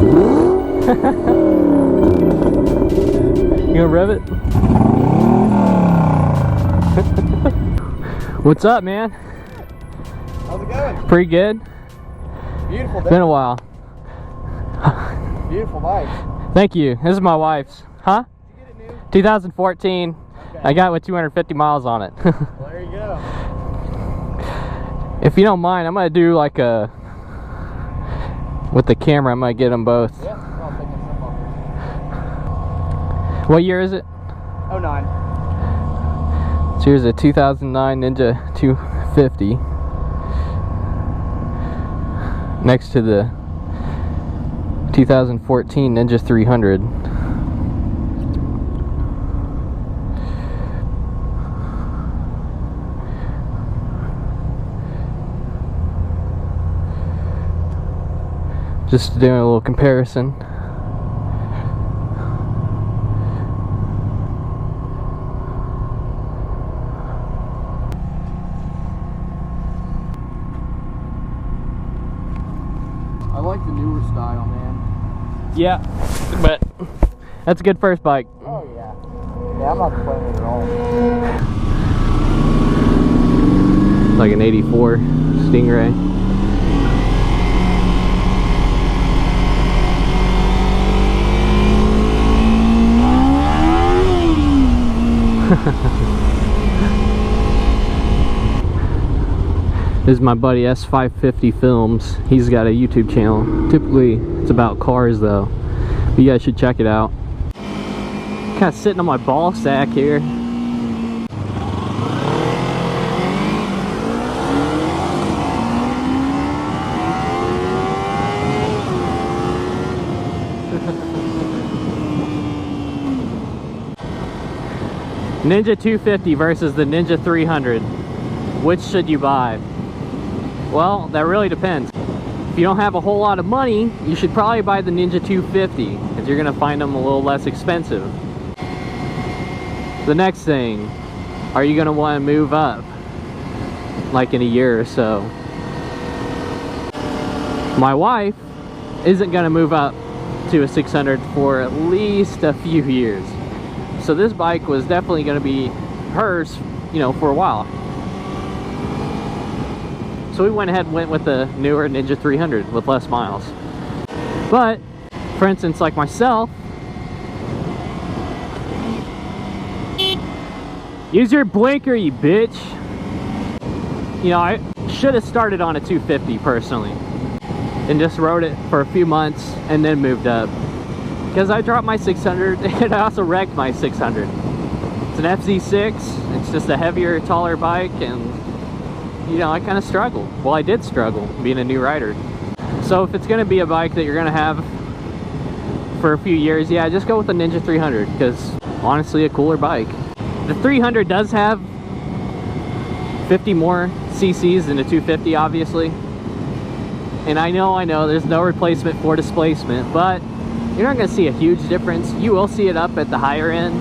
You gonna rev it? What's up, man? How's it going? Pretty good. Beautiful day. Been a while. Beautiful bike. Thank you. This is my wife's. Huh? Did you get it new? 2014. Okay. I got it with 250 miles on it. Well, there you go. If you don't mind, I'm gonna do like a with the camera. I'm gonna get them both. Yeah, I'll take that stuff off. What year is it? 09. So here's a 2009 Ninja 250 next to the 2014 Ninja 300. Just doing a little comparison. I like the newer style, man. Yeah, but that's a good first bike. Oh, yeah. Yeah, I'm not complaining at all. Like an 84 Stingray. This is my buddy S550 Films. He's got a YouTube channel. Typically it's about cars though, but you guys should check it out. Kind of sitting on my ball sack here. Ninja 250 versus the Ninja 300. Which should you buy? Well, that really depends. If you don't have a whole lot of money, you should probably buy the Ninja 250 because you're going to find them a little less expensive. The next thing, are you going to want to move up like in a year or so? My wife isn't going to move up to a 600 for at least a few years. So this bike was definitely going to be hers, you know, for a while. So we went ahead and went with the newer Ninja 300 with less miles. But, for instance, like myself, use your blinker, you bitch. You know, I should have started on a 250 personally and just rode it for a few months and then moved up. Because I dropped my 600 and I also wrecked my 600. It's an FZ6, it's just a heavier, taller bike, and you know, I kind of struggled. Well, I did struggle being a new rider. So if it's going to be a bike that you're going to have for a few years, yeah, just go with the Ninja 300 because honestly, a cooler bike. The 300 does have 50 more cc's than the 250, obviously. And I know, there's no replacement for displacement, but you're not going to see a huge difference. You will see it up at the higher end.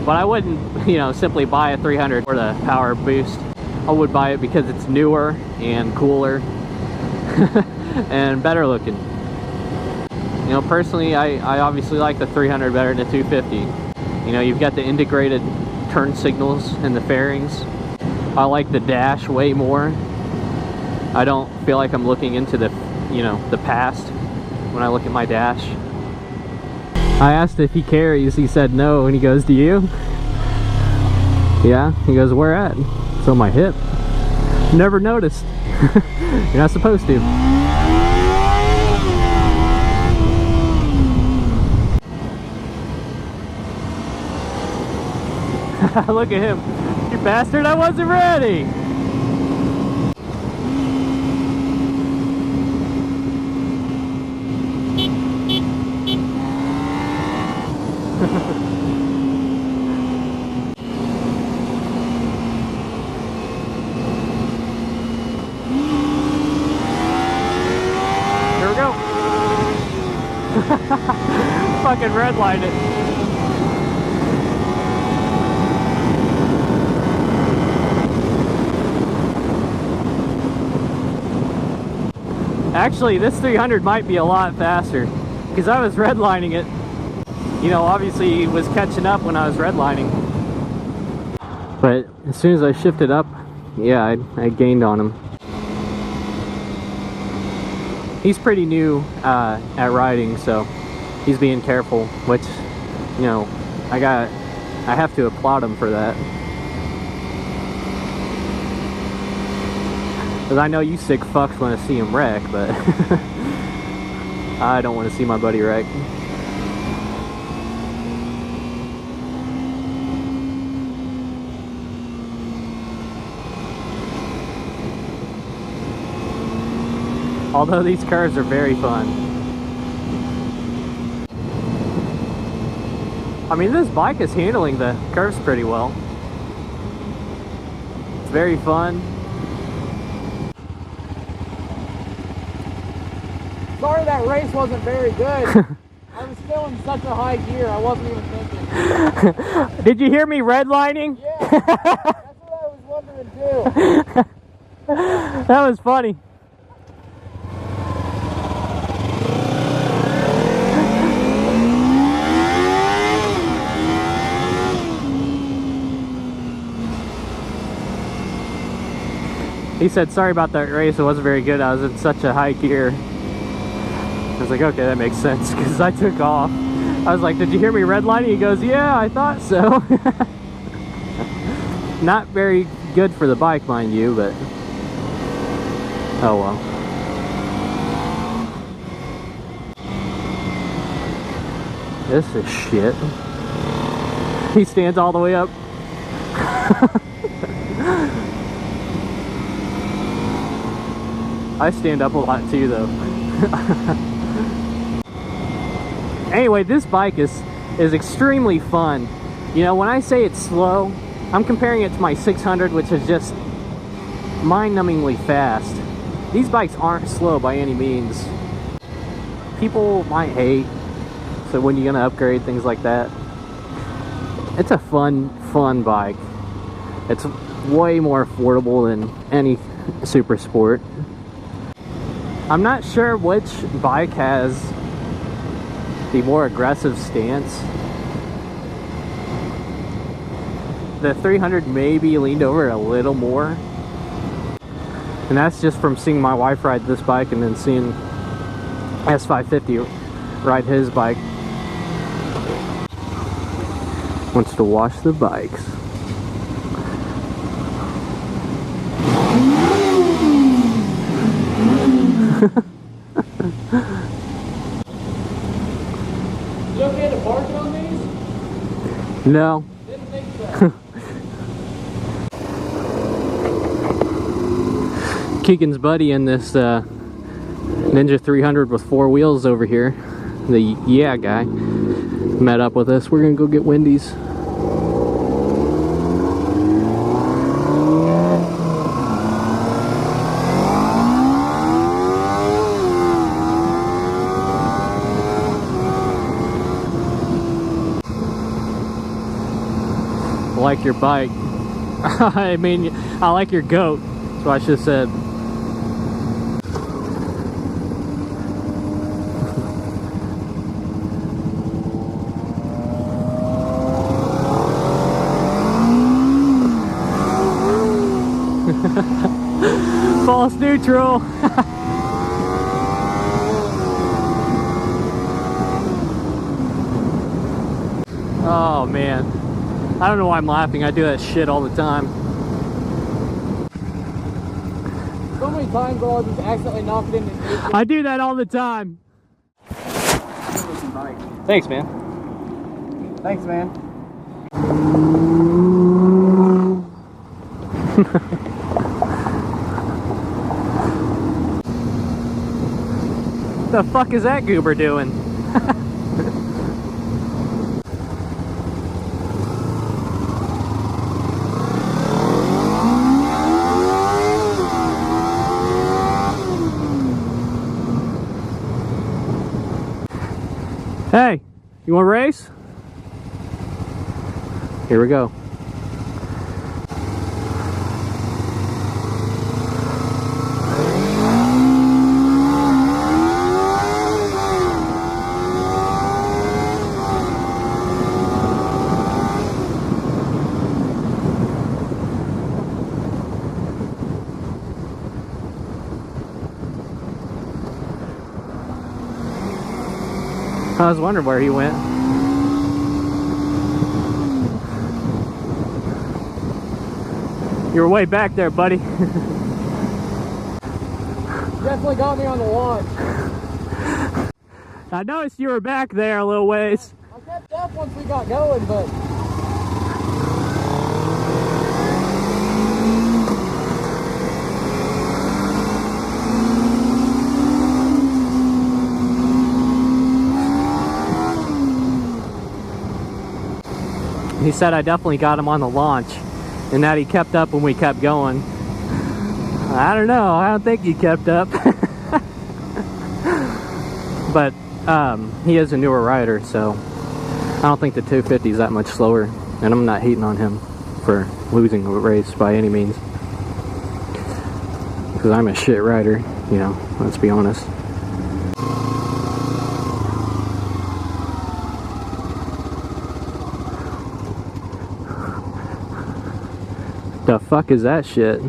But I wouldn't, you know, simply buy a 300 for the power boost. I would buy it because it's newer and cooler and better looking. You know, personally, I obviously like the 300 better than the 250. You know, you've got the integrated turn signals and the fairings. I like the dash way more. I don't feel like I'm looking into the, you know, the past when I look at my dash. I asked if he carries, he said no, and he goes, do you? Yeah, he goes, where at? It's on my hip. Never noticed. You're not supposed to. Look at him. You bastard, I wasn't ready. Here we go. Fucking redline it. Actually, this 300 might be a lot faster because I was redlining it. You know, obviously it was catching up when I was redlining. But as soon as I shifted up, yeah, I gained on him. He's pretty new at riding, so he's being careful, which, you know, I have to applaud him for that. Because I know you sick fucks want to see him wreck, but I don't want to see my buddy wreck. Although these curves are very fun. I mean, this bike is handling the curves pretty well. It's very fun. Sorry that race wasn't very good. I was still in such a high gear, I wasn't even thinking. Did you hear me redlining? Yeah, that's what I was wondering too. That was funny. He said, sorry about that race, it wasn't very good. I was in such a high gear. I was like, okay, that makes sense, because I took off. I was like, did you hear me redlining? He goes, yeah, I thought so. Not very good for the bike, mind you, but oh well. This is shit. He stands all the way up. I stand up a lot too, though. Anyway, this bike is extremely fun. You know, when I say it's slow, I'm comparing it to my 600, which is just mind-numbingly fast. These bikes aren't slow by any means. People might hate, so when you're gonna upgrade, things like that. It's a fun bike. It's way more affordable than any super sport. I'm not sure which bike has the more aggressive stance. The 300 maybe leaned over a little more. And that's just from seeing my wife ride this bike and then seeing S550 ride his bike. Wants to wash the bikes. You okay to park on these? No. Didn't think so. Keegan's buddy in this Ninja 300 with 4 wheels over here, the yeah guy, met up with us. We're gonna go get Wendy's. I like your bike. I mean, I like your goat. That's what I should have said. False neutral. Oh man, I don't know why I'm laughing. I do that shit all the time. So many times I'll just accidentally knock it into nature. I do that all the time. Thanks, man. Thanks, man. What the fuck is that goober doing? Hey, you want to race? Here we go. I was wondering where he went. You were way back there, buddy. Definitely got me on the launch. I noticed you were back there a little ways. I kept up once we got going, but... He said I definitely got him on the launch, and that he kept up when we kept going. I don't know. I don't think he kept up. But he is a newer rider, so I don't think the 250 is that much slower, and I'm not hating on him for losing a race by any means, because I'm a shit rider, you know, let's be honest. The fuck is that shit?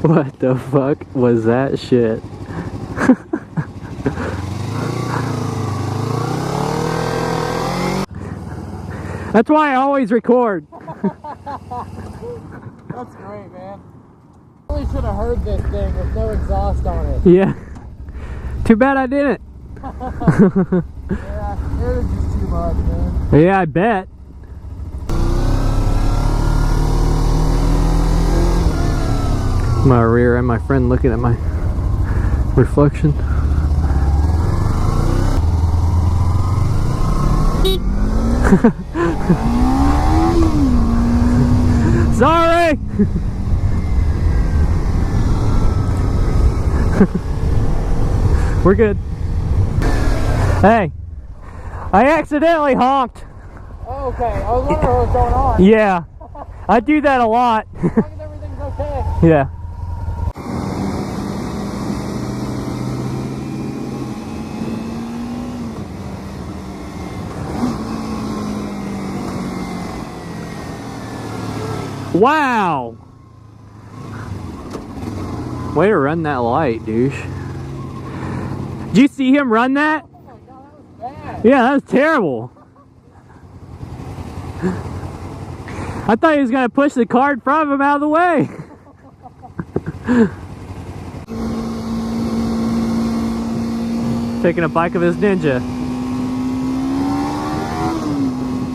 What the fuck was that shit? That's why I always record. That's great, man. Really should have heard this thing with no exhaust on it. Yeah. Too bad I didn't. Yeah, it was just too much, man. Yeah, I bet. My rear and my friend looking at my reflection. Sorry. We're good. Hey, I accidentally honked. Oh, okay, I was wondering what was going on. Yeah, I do that a lot. As long as everything's okay. Yeah. Wow! Way to run that light, douche. Did you see him run that? Oh my god, that was bad. Yeah, that was terrible. I thought he was going to push the car in front of him out of the way. Taking a bike of his Ninja.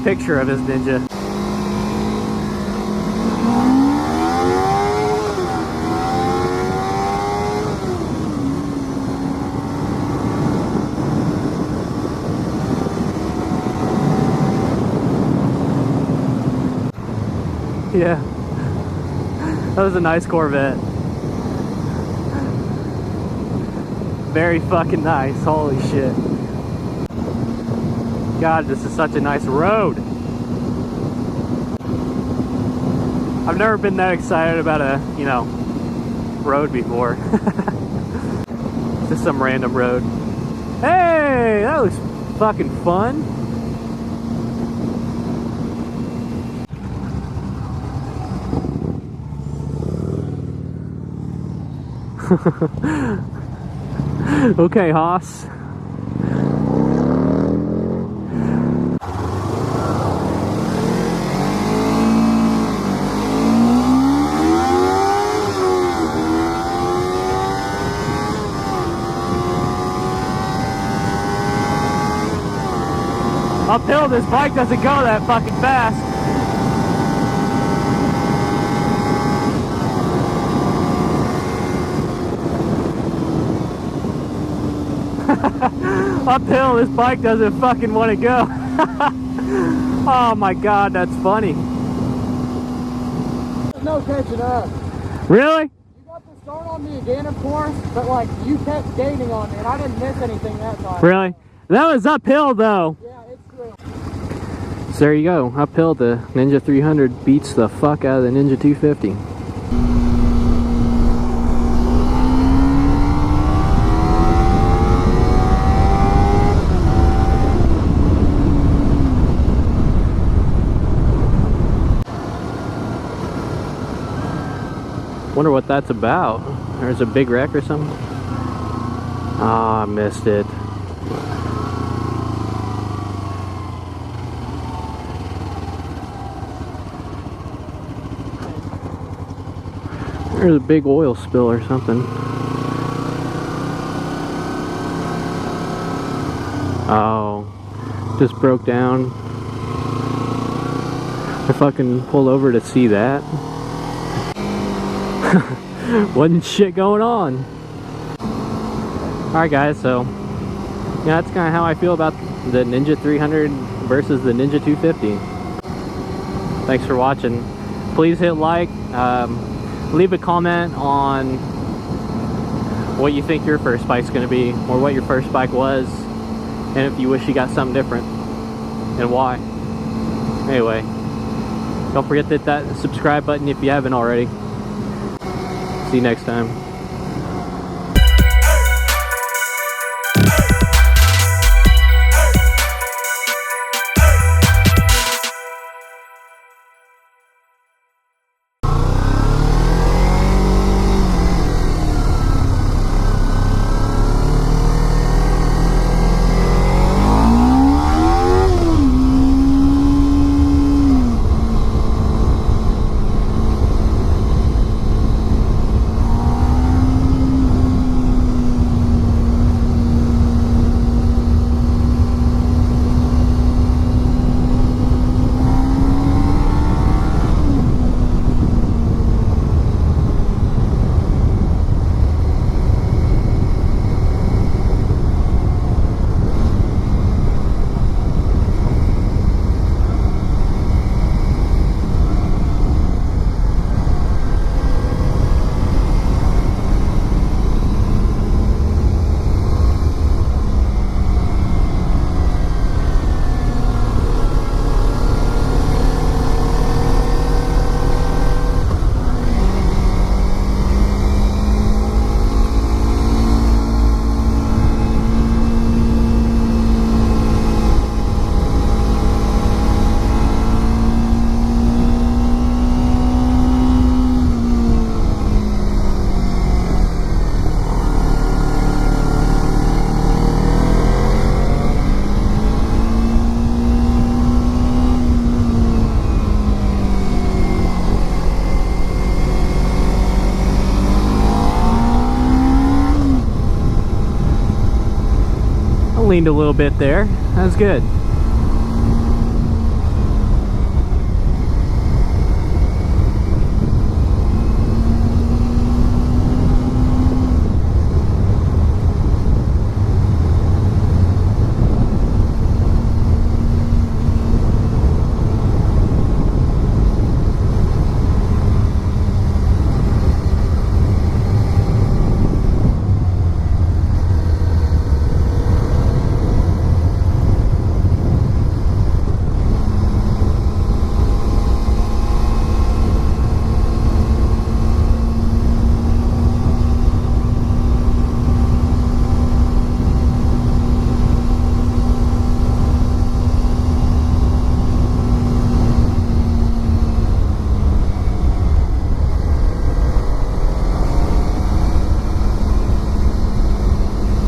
Picture of his Ninja. Yeah, that was a nice Corvette. Very fucking nice, holy shit. God, this is such a nice road. I've never been that excited about a, you know, road before. Just some random road. Hey, that looks fucking fun. Okay, Haas. Uphill, this bike doesn't go that fucking fast. Uphill, this bike doesn't fucking want to go. Oh my god, that's funny. There's no catching up. Really? You got the start on me again, of course, but like you kept gaining on me and I didn't miss anything that time. Really? That was uphill though. Yeah, it's true. So there you go. Uphill, the Ninja 300 beats the fuck out of the Ninja 250. Wonder what that's about. There's a big wreck or something. Ah, I missed it. There's a big oil spill or something. Oh, just broke down. I fucking pulled over to see that. Wasn't shit going on. Alright guys, so yeah, that's kind of how I feel about the Ninja 300 versus the Ninja 250. Thanks for watching. Please hit like, leave a comment on what you think your first bike's going to be, or what your first bike was, and if you wish you got something different, and why. Anyway, don't forget to hit that subscribe button if you haven't already. See you next time. Leaned a little bit there. That was good.